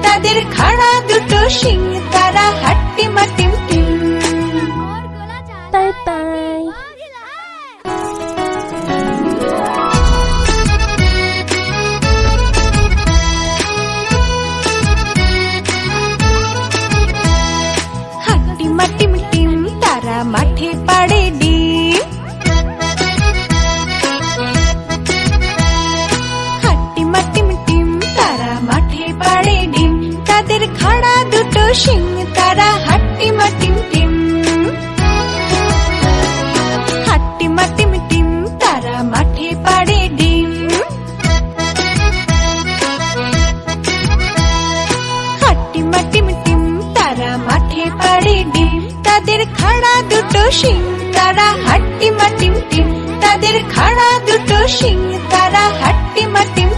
তাদের খাড়া দুটো শিং, তারা হাট্টিমা টিম টিম। তাই তাই। হাট্টিমা টিম টিম, তারা মাঠে পাড়ে ডিম। হাট্টিমা টিম টিম, তারা মাঠে পাড়ে ডিম, তাদের খাড়া দুটো শিং, তারা হাট্টিমা টিম টিম। হাট্টিমা টিম টিম, তারা মাঠে পাড়ে ডিম। হাট্টিমা টিম টিম, তারা মাঠে পাড়ে ডিম, তাদের খাড়া দুটো শিং, তারা হাট্টিমা টিম টিম। তাদের খাড়া দুটো শিং, তারা হাট্টিমা টিম